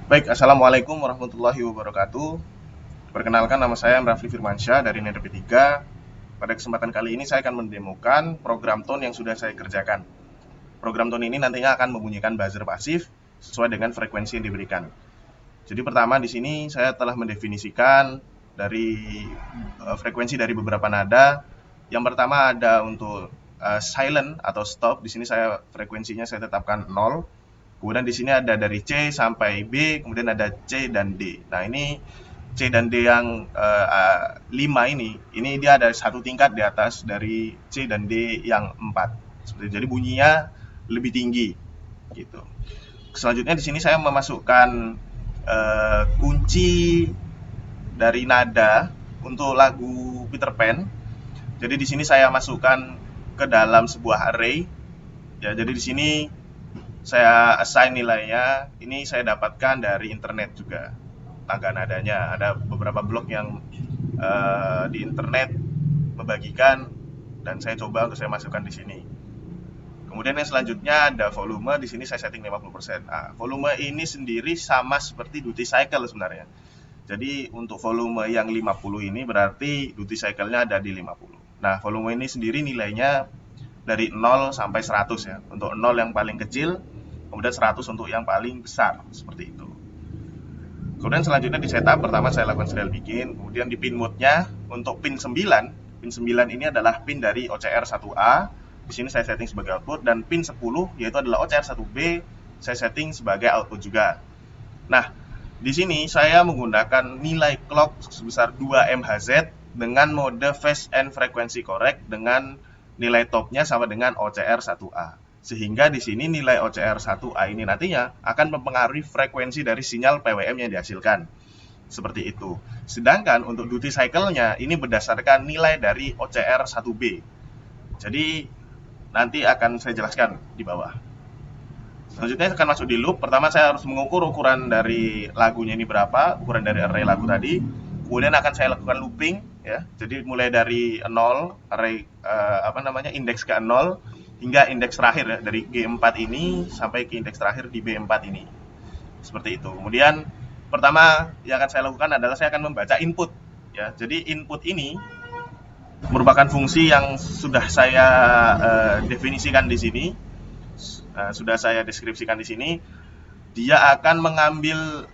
Baik, Assalamualaikum warahmatullahi wabarakatuh. Perkenalkan, nama saya Rafli Firmansyah dari Nether P3. Pada kesempatan kali ini saya akan mendemokan program tone yang sudah saya kerjakan. Program tone ini nantinya akan membunyikan buzzer pasif sesuai dengan frekuensi yang diberikan. Jadi pertama di sini saya telah mendefinisikan dari frekuensi dari beberapa nada. Yang pertama ada untuk silent atau stop. Di sini frekuensinya saya tetapkan 0. Kemudian di sini ada dari C sampai B, kemudian ada C dan D. Nah, ini C dan D yang 5 ini dia ada satu tingkat di atas dari C dan D yang 4. Jadi bunyinya lebih tinggi gitu. Selanjutnya di sini saya memasukkan kunci dari nada untuk lagu Peter Pan. Jadi di sini saya masukkan ke dalam sebuah array. Ya, jadi di sini saya assign nilainya, ini saya dapatkan dari internet juga. Tangga nadanya, ada beberapa blog yang di internet membagikan dan saya coba untuk saya masukkan di sini. Kemudian yang selanjutnya ada volume, di sini saya setting 50%. Nah, volume ini sendiri sama seperti duty cycle sebenarnya. Jadi untuk volume yang 50 ini berarti duty cycle-nya ada di 50. Nah, volume ini sendiri nilainya dari 0 sampai 100 ya. Untuk 0 yang paling kecil, kemudian 100 untuk yang paling besar, seperti itu. Kemudian selanjutnya di setup, pertama saya lakukan serial bikin, kemudian di pin mode-nya untuk pin 9. Pin 9 ini adalah pin dari OCR 1A. Di sini saya setting sebagai output, dan pin 10 yaitu adalah OCR 1B, saya setting sebagai output juga. Nah, di sini saya menggunakan nilai clock sebesar 2 MHz dengan mode phase and frequency correct dengan nilai topnya sama dengan OCR 1A. Sehingga di sini nilai OCR 1A ini nantinya akan mempengaruhi frekuensi dari sinyal PWM yang dihasilkan. Seperti itu. Sedangkan untuk duty cycle-nya ini berdasarkan nilai dari OCR 1B. Jadi nanti akan saya jelaskan di bawah. Selanjutnya akan masuk di loop. Pertama saya harus mengukur ukuran dari lagunya ini berapa, ukuran dari array lagu tadi. Kemudian akan saya lakukan looping ya. Jadi mulai dari 0 array indeks ke 0 hingga indeks terakhir ya, dari G4 ini sampai ke indeks terakhir di B4 ini. Seperti itu. Kemudian pertama yang akan saya lakukan adalah saya akan membaca input ya. Jadi input ini merupakan fungsi yang sudah saya definisikan di sini. Sudah saya deskripsikan di sini. Dia akan mengambil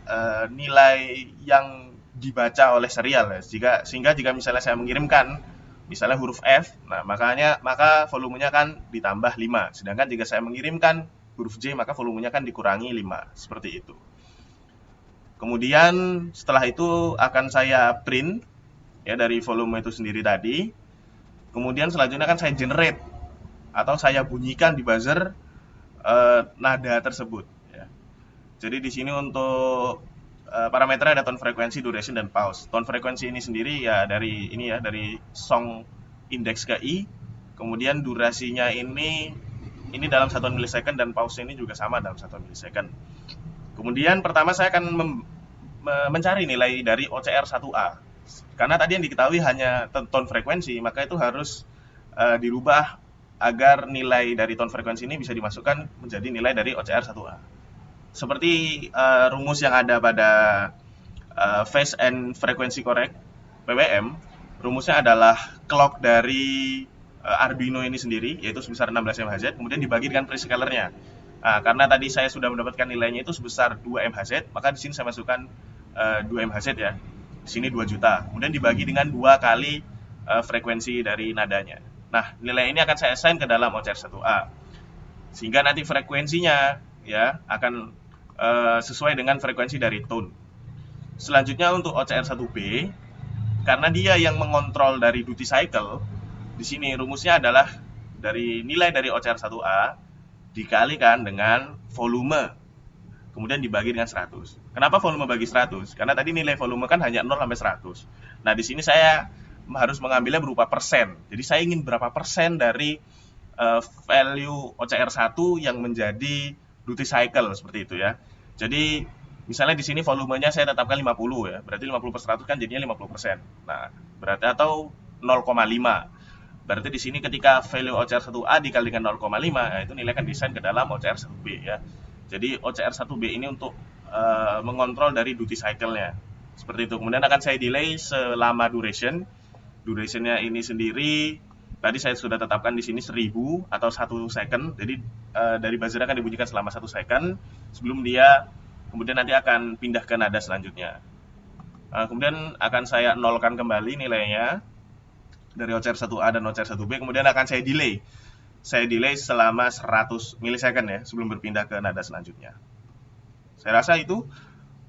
nilai yang dibaca oleh serial ya. Sehingga jika misalnya saya mengirimkan misalnya huruf F, nah maka volumenya kan ditambah 5. Sedangkan jika saya mengirimkan huruf J, maka volumenya kan dikurangi 5. Seperti itu. Kemudian setelah itu akan saya print ya dari volume itu sendiri tadi. Kemudian selanjutnya akan saya generate atau saya bunyikan di buzzer nada tersebut ya. Jadi di sini untuk parameternya ada tone frekuensi, duration, dan pause. Tone frekuensi ini sendiri ya dari song index ke I. Kemudian durasinya ini dalam 1 milisecond, dan pause ini juga sama dalam 1 milisecond. Kemudian pertama saya akan mencari nilai dari OCR 1A. Karena tadi yang diketahui hanya tone frekuensi, maka itu harus dirubah agar nilai dari tone frekuensi ini bisa dimasukkan menjadi nilai dari OCR 1A. Seperti rumus yang ada pada phase and frequency correct PWM, rumusnya adalah clock dari Arduino ini sendiri, yaitu sebesar 16 MHz, kemudian dibagi dengan prescalernya. Nah, karena tadi saya sudah mendapatkan nilainya itu sebesar 2 MHz, maka di sini saya masukkan 2 MHz ya. Di sini 2 juta. Kemudian dibagi dengan 2 kali frekuensi dari nadanya. Nah, nilai ini akan saya assign ke dalam OCR 1A. Sehingga nanti frekuensinya ya akan sesuai dengan frekuensi dari tone. Selanjutnya untuk OCR 1B, karena dia yang mengontrol dari duty cycle, di sini rumusnya adalah dari nilai dari OCR 1A dikalikan dengan volume, kemudian dibagi dengan 100. Kenapa volume bagi 100? Karena tadi nilai volume kan hanya 0 sampai 100. Nah, di sini saya harus mengambilnya berupa persen. Jadi saya ingin berapa persen dari value OCR 1 yang menjadi duty cycle, seperti itu ya. Jadi misalnya di sini volumenya saya tetapkan 50 ya. Berarti 50 per 100 kan jadinya 50%. Nah, berarti atau 0,5. Berarti di sini ketika value OCR 1A dikalikan 0,5, ya itu nilai akan desain ke dalam OCR 1B ya. Jadi OCR 1B ini untuk mengontrol dari duty cycle-nya. Seperti itu. Kemudian akan saya delay selama duration. Duration-nya ini sendiri tadi saya sudah tetapkan di sini 1000 atau 1 second. Jadi dari buzzer akan dibunyikan selama 1 second sebelum dia kemudian nanti akan pindah ke nada selanjutnya. Kemudian akan saya nolkan kembali nilainya dari OCR 1A dan OCR 1B, kemudian akan saya delay. Saya delay selama 100 milisecond ya sebelum berpindah ke nada selanjutnya. Saya rasa itu.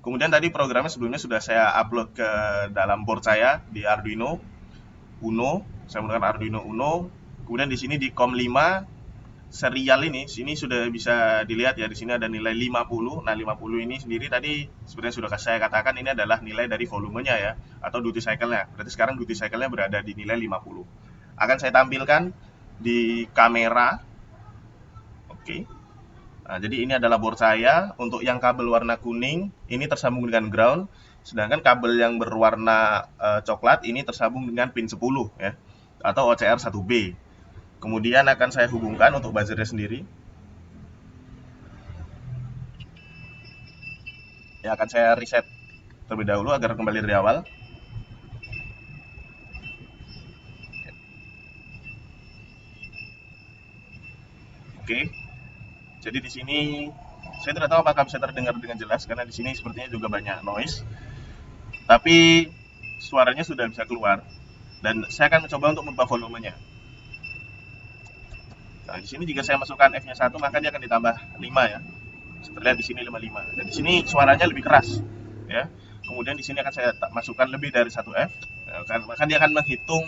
Kemudian tadi programnya sebelumnya sudah saya upload ke dalam board saya di Arduino Uno. Saya menggunakan Arduino Uno. Kemudian di sini di COM5 serial ini, sini sudah bisa dilihat ya, di sini ada nilai 50. Nah, 50 ini sendiri tadi sebenarnya sudah saya katakan ini adalah nilai dari volumenya ya, atau duty cycle-nya. Berarti sekarang duty cycle-nya berada di nilai 50. Akan saya tampilkan di kamera. Oke. Nah, jadi ini adalah board saya. Untuk yang kabel warna kuning ini tersambung dengan ground, sedangkan kabel yang berwarna coklat ini tersambung dengan pin 10 ya, atau OCR 1B. Kemudian akan saya hubungkan untuk buzzernya sendiri. Ya, akan saya reset terlebih dahulu agar kembali dari awal. Oke. Jadi di sini saya tidak tahu apakah bisa terdengar dengan jelas karena di sini sepertinya juga banyak noise. Tapi suaranya sudah bisa keluar dan saya akan mencoba untuk merubah volumenya. Nah, di sini jika saya masukkan F-nya 1 maka dia akan ditambah 5 ya. Terlihat di sini 55. Dan di sini suaranya lebih keras ya. Kemudian di sini akan saya masukkan lebih dari 1 F. Maka dia akan menghitung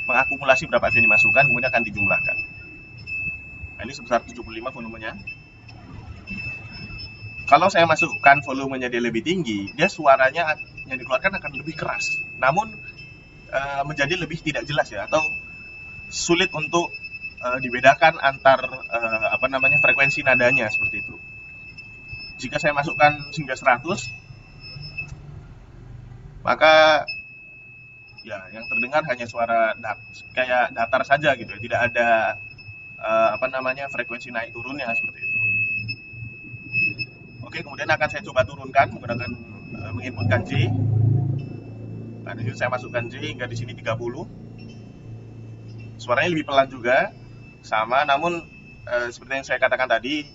mengakumulasi berapa F yang dimasukkan kemudian akan dijumlahkan. Nah, ini sebesar 75 volumenya. Kalau saya masukkan volumenya dia lebih tinggi, dia suaranya yang dikeluarkan akan lebih keras. Namun menjadi lebih tidak jelas ya, atau sulit untuk dibedakan antar frekuensi nadanya seperti itu. Jika saya masukkan hingga 100, maka ya yang terdengar hanya suara kayak datar saja gitu ya, tidak ada frekuensi naik turunnya seperti itu. Oke, kemudian akan saya coba turunkan menggunakan menginputkan J. Nah, di sini saya masukkan J hingga di sini 30. Suaranya lebih pelan juga, sama, namun seperti yang saya katakan tadi,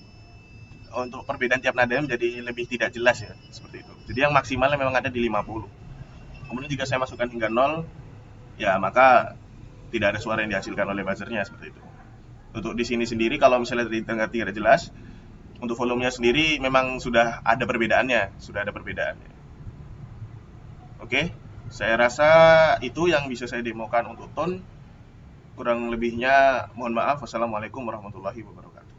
untuk perbedaan tiap nadanya menjadi lebih tidak jelas ya, seperti itu. Jadi yang maksimalnya memang ada di 50. Kemudian jika saya masukkan hingga 0, ya maka tidak ada suara yang dihasilkan oleh buzzernya seperti itu. Untuk di sini sendiri kalau misalnya terdengar tidak jelas, untuk volumenya sendiri memang sudah ada perbedaannya, Oke, saya rasa itu yang bisa saya demokan untuk tone. Kurang lebihnya mohon maaf. Wassalamualaikum warahmatullahi wabarakatuh.